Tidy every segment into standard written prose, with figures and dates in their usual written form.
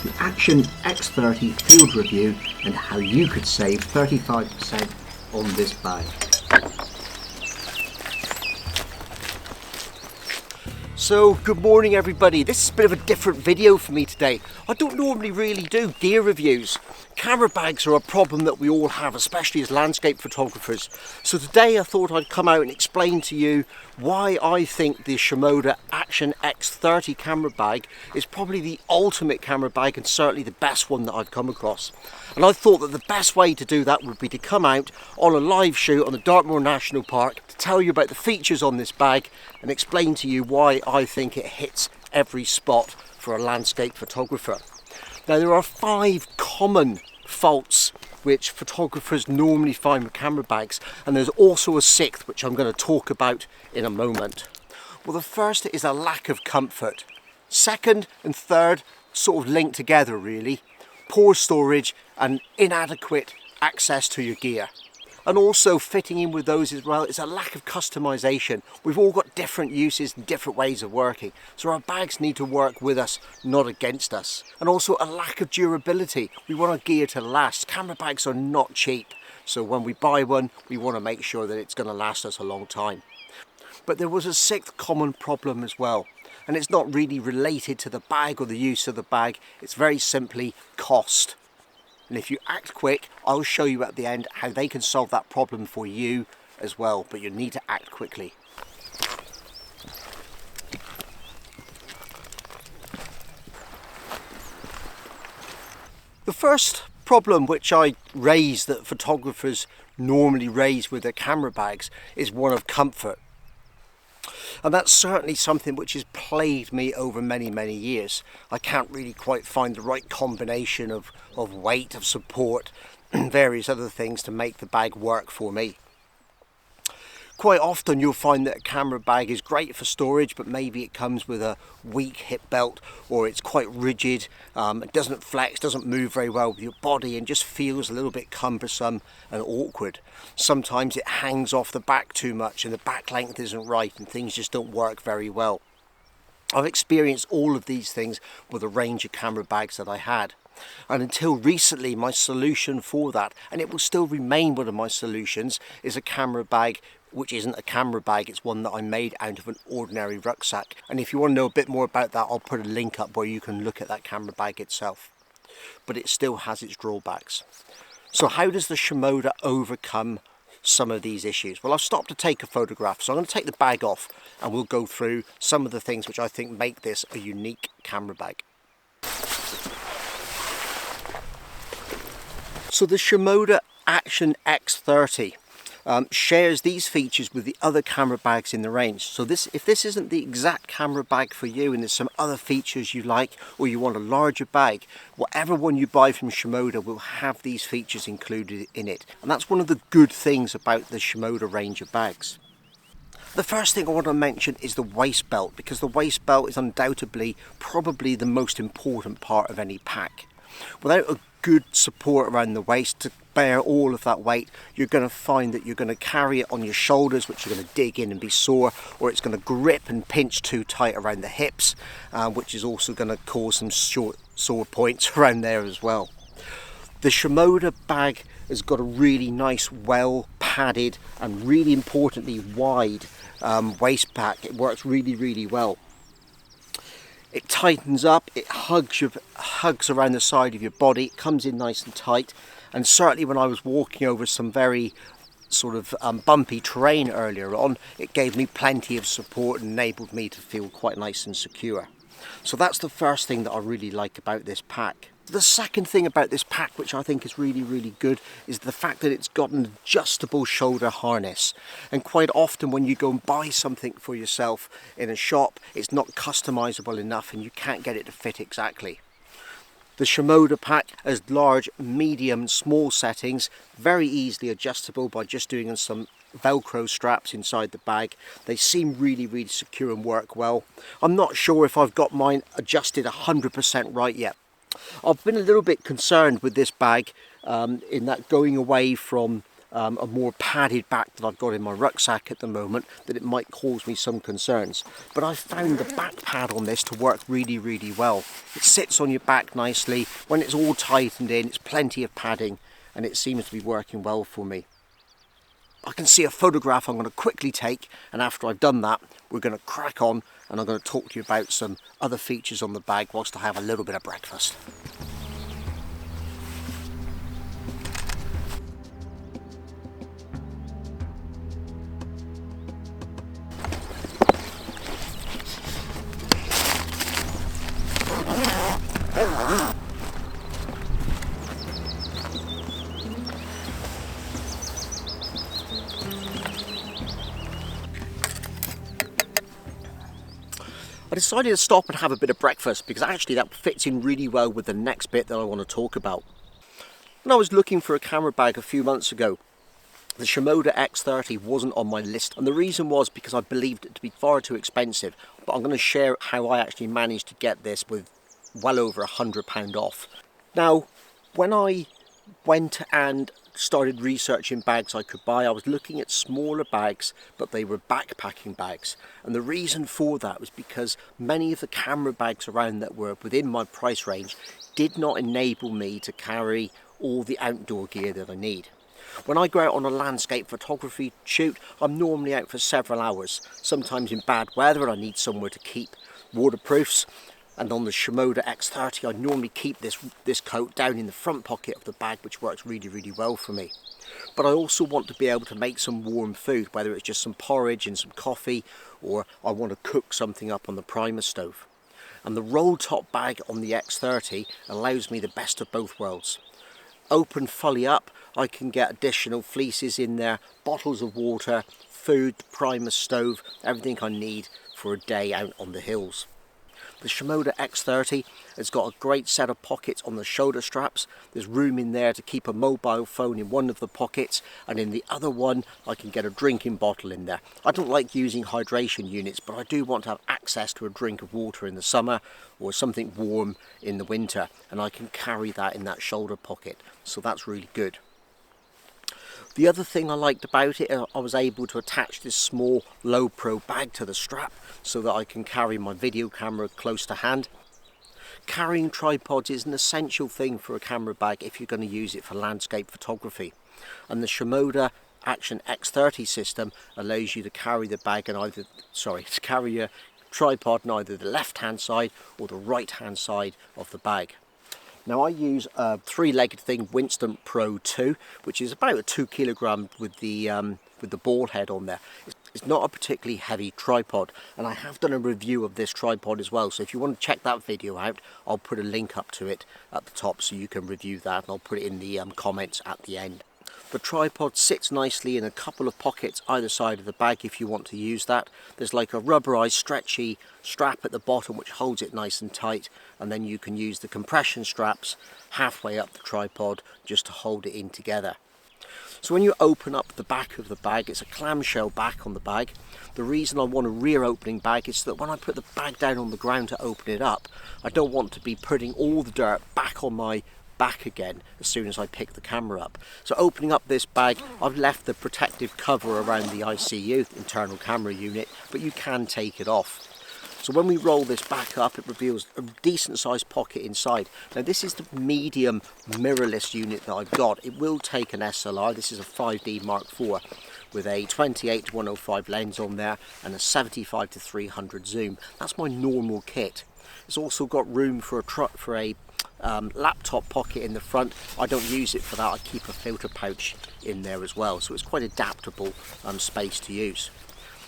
the Action X30 field review and how you could save 35% on this bag. So good morning everybody. This is a bit of a different video for me today. I don't normally really do gear reviews. Camera bags are a problem that we all have, especially as landscape photographers. So today I thought I'd come out and explain to you why I think the Shimoda Action X30 camera bag is probably the ultimate camera bag and certainly the best one that I've come across. And I thought that the best way to do that would be to come out on a live shoot on the Dartmoor National Park to tell you about the features on this bag and explain to you why I think it hits every spot for a landscape photographer. Now there are 5 common faults which photographers normally find with camera bags, and there's also a 6th which I'm going to talk about in a moment. Well, the first is a lack of comfort. Second and third sort of linked together really. Poor storage and inadequate access to your gear. And also fitting in with those as well is a lack of customization. We've all got different uses and different ways of working. So our bags need to work with us, not against us. And also a lack of durability. We want our gear to last. Camera bags are not cheap. So when we buy one, we want to make sure that it's going to last us a long time. But there was a 6th common problem as well. And it's not really related to the bag or the use of the bag. It's very simply cost. And if you act quick, I'll show you at the end how they can solve that problem for you as well, but you need to act quickly. The first problem which I raise that photographers normally raise with their camera bags is one of comfort. And that's certainly something which has plagued me over many years. I can't really quite find the right combination of weight, of support and various other things to make the bag work for me. Quite often you'll find that a camera bag is great for storage, but maybe it comes with a weak hip belt, or it's quite rigid, it doesn't flex, doesn't move very well with your body and just feels a little bit cumbersome and awkward. Sometimes it hangs off the back too much and the back length isn't right and things just don't work very well. I've experienced all of these things with a range of camera bags that I had. And until recently my solution for that, and it will still remain one of my solutions, is a camera bag which isn't a camera bag, it's one that I made out of an ordinary rucksack. And if you want to know a bit more about that, I'll put a link up where you can look at that camera bag itself. But it still has its drawbacks. So how does the Shimoda overcome some of these issues? Well, I've stopped to take a photograph, so I'm going to take the bag off and we'll go through some of the things which I think make this a unique camera bag. So the Shimoda Action X30 shares these features with the other camera bags in the range. So if this isn't the exact camera bag for you and there's some other features you like, or you want a larger bag, whatever one you buy from Shimoda will have these features included in it. And that's one of the good things about the Shimoda range of bags. The first thing I want to mention is the waist belt, because the waist belt is undoubtedly probably the most important part of any pack. Without a good support around the waist to bear all of that weight, you're going to find that you're going to carry it on your shoulders, which are going to dig in and be sore, or it's going to grip and pinch too tight around the hips, which is also going to cause some sore points around there as well. The Shimoda bag has got a really nice, well padded and really importantly wide waist pack. It works really well. It tightens up, it hugs around the side of your body, it comes in nice and tight, and certainly when I was walking over some very sort of bumpy terrain earlier on, it gave me plenty of support and enabled me to feel quite nice and secure. So that's the first thing that I really like about this pack. The second thing about this pack, which I think is really good, is the fact that it's got an adjustable shoulder harness. And quite often when you go and buy something for yourself in a shop, it's not customizable enough and you can't get it to fit exactly. The Shimoda pack has large, medium, small settings, very easily adjustable by just doing some Velcro straps inside the bag. They seem really secure and work well. I'm not sure if I've got mine adjusted 100% right yet. I've been a little bit concerned with this bag in that going away from a more padded back that I've got in my rucksack at the moment, that it might cause me some concerns. But I've found the back pad on this to work really, really well. It sits on your back nicely. When it's all tightened in, it's plenty of padding, and it seems to be working well for me. I can see a photograph I'm going to quickly take, and after I've done that, we're going to crack on, and I'm going to talk to you about some other features on the bag whilst I have a little bit of breakfast. I decided to stop and have a bit of breakfast because actually that fits in really well with the next bit that I want to talk about. When I was looking for a camera bag a few months ago, the Shimoda X30 wasn't on my list, and the reason was because I believed it to be far too expensive. But I'm going to share how I actually managed to get this with well over £100 off. Now, when I went and started researching bags I could buy, I was looking at smaller bags, but they were backpacking bags, and the reason for that was because many of the camera bags around that were within my price range did not enable me to carry all the outdoor gear that I need. When I go out on a landscape photography shoot, I'm normally out for several hours, sometimes in bad weather, and I need somewhere to keep waterproofs. And on the Shimoda X30, I normally keep this coat down in the front pocket of the bag, which works really, really well for me. But I also want to be able to make some warm food, whether it's just some porridge and some coffee, or I want to cook something up on the primer stove. And the roll top bag on the X30 allows me the best of both worlds. Open fully up, I can get additional fleeces in there, bottles of water, food, primer stove, everything I need for a day out on the hills. The Shimoda X30 has got a great set of pockets on the shoulder straps. There's room in there to keep a mobile phone in one of the pockets, and in the other one I can get a drinking bottle in there. I don't like using hydration units, but I do want to have access to a drink of water in the summer or something warm in the winter, and I can carry that in that shoulder pocket, so that's really good. The other thing I liked about it, I was able to attach this small low pro bag to the strap so that I can carry my video camera close to hand. Carrying tripods is an essential thing for a camera bag if you're going to use it for landscape photography. And the Shimoda Action X30 system allows you to carry the bag and to carry your tripod on either the left hand side or the right hand side of the bag. Now I use a three-legged thing, Winston Pro 2, which is about a 2 kilogram with the ball head on there. It's not a particularly heavy tripod, and I have done a review of this tripod as well, so if you want to check that video out, I'll put a link up to it at the top so you can review that, and I'll put it in the comments at the end. The tripod sits nicely in a couple of pockets either side of the bag if you want to use that. There's like a rubberized stretchy strap at the bottom which holds it nice and tight, and then you can use the compression straps halfway up the tripod just to hold it in together. So when you open up the back of the bag, it's a clamshell back on the bag. The reason I want a rear opening bag is so that when I put the bag down on the ground to open it up, I don't want to be putting all the dirt back on my back again as soon as I pick the camera up. So opening up this bag, I've left the protective cover around the ICU, internal camera unit, but you can take it off. So when we roll this back up, it reveals a decent sized pocket inside. Now this is the medium mirrorless unit that I've got. It will take an SLR. This is a 5D Mark IV with a 28-105 lens on there and a 75-300 zoom. That's my normal kit. It's also got room for a laptop pocket in the front. I don't use it for that. I keep a filter pouch in there as well, so it's quite adaptable space to use.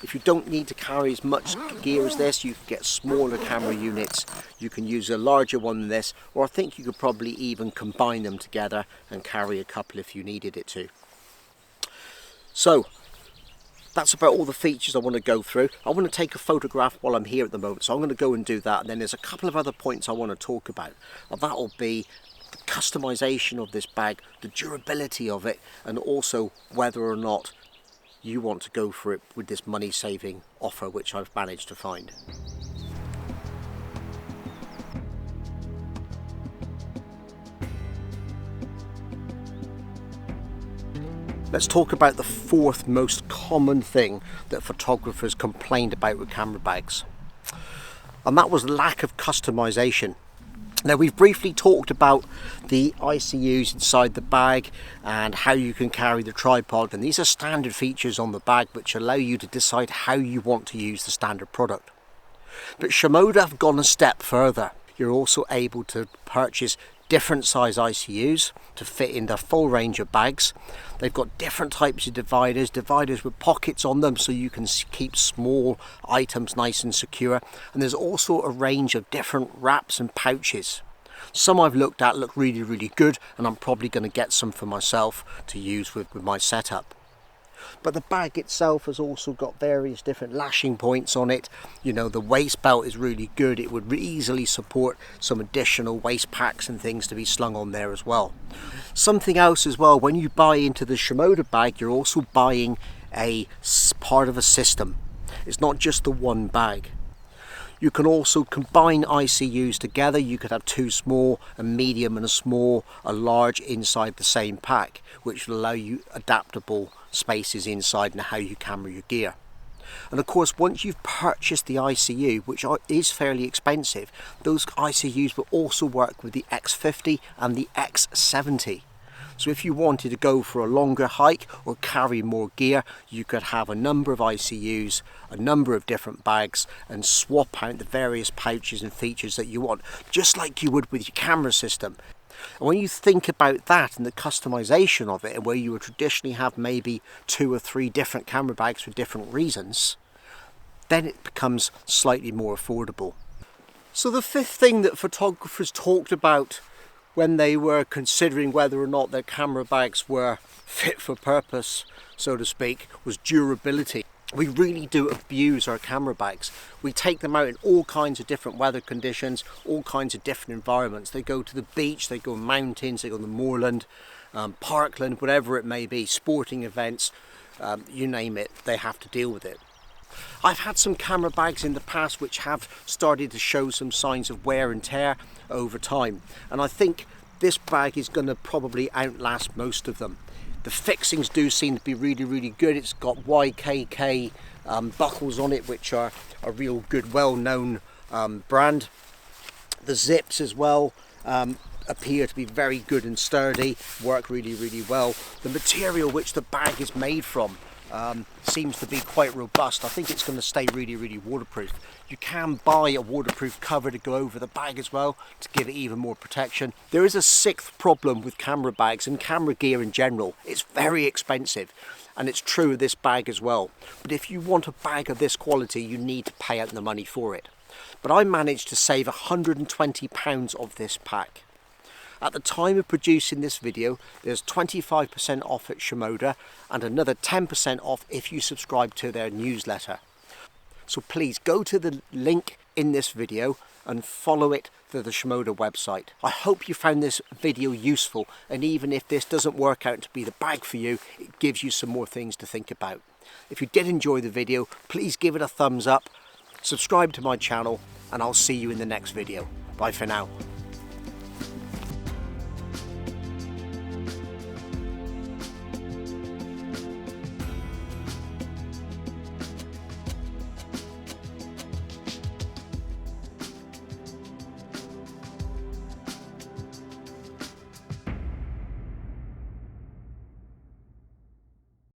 If you don't need to carry as much gear as this, you can get smaller camera units. You can use a larger one than this, or I think you could probably even combine them together and carry a couple if you needed it to. So that's about all the features I want to go through. I want to take a photograph while I'm here at the moment, so I'm going to go and do that, and then there's a couple of other points I want to talk about. And that will be the customization of this bag, the durability of it, and also whether or not you want to go for it with this money saving offer which I've managed to find. Let's talk about the fourth most common thing that photographers complained about with camera bags. And that was lack of customization. Now, we've briefly talked about the ICUs inside the bag and how you can carry the tripod, and these are standard features on the bag which allow you to decide how you want to use the standard product. But Shimoda have gone a step further. You're also able to purchase different size ICUs to fit in the full range of bags. They've got different types of dividers with pockets on them so you can keep small items nice and secure. And there's also a range of different wraps and pouches. Some I've looked at look really, really good, and I'm probably going to get some for myself to use with my setup. But the bag itself has also got various different lashing points on it. You know, the waist belt is really good. It would easily support some additional waist packs and things to be slung on there as well. Something else as well, when you buy into the Shimoda bag, you're also buying a part of a system. It's not just the one bag. You can also combine ICUs together. You could have two small, a medium and a large inside the same pack, which will allow you adaptable spaces inside and how you camera your gear. And of course, once you've purchased the ICU, which is fairly expensive, those ICUs will also work with the X50 and the X70. So if you wanted to go for a longer hike or carry more gear, you could have a number of ICUs, a number of different bags, and swap out the various pouches and features that you want, just like you would with your camera system. And when you think about that and the customization of it, and where you would traditionally have maybe 2 or 3 different camera bags for different reasons, then it becomes slightly more affordable. So the fifth thing that photographers talked about when they were considering whether or not their camera bags were fit for purpose, so to speak, was durability. We really do abuse our camera bags. We take them out in all kinds of different weather conditions, all kinds of different environments. They go to the beach, they go mountains, they go to the moorland, parkland, whatever it may be, sporting events, you name it, they have to deal with it. I've had some camera bags in the past which have started to show some signs of wear and tear over time, and I think this bag is going to probably outlast most of them. The fixings do seem to be really, really good. It's got YKK buckles on it, which are a real good, well-known brand. The zips as well appear to be very good and sturdy, work really, really well. The material which the bag is made from seems to be quite robust. I think it's going to stay really, really waterproof. You can buy a waterproof cover to go over the bag as well to give it even more protection. There is a sixth problem with camera bags and camera gear in general. It's very expensive, and it's true of this bag as well. But if you want a bag of this quality, you need to pay out the money for it. But I managed to save £120 of this pack. At the time of producing this video, there's 25% off at Shimoda and another 10% off if you subscribe to their newsletter. So please go to the link in this video and follow it to the Shimoda website. I hope you found this video useful, and even if this doesn't work out to be the bag for you, it gives you some more things to think about. If you did enjoy the video, please give it a thumbs up, subscribe to my channel, and I'll see you in the next video. Bye for now.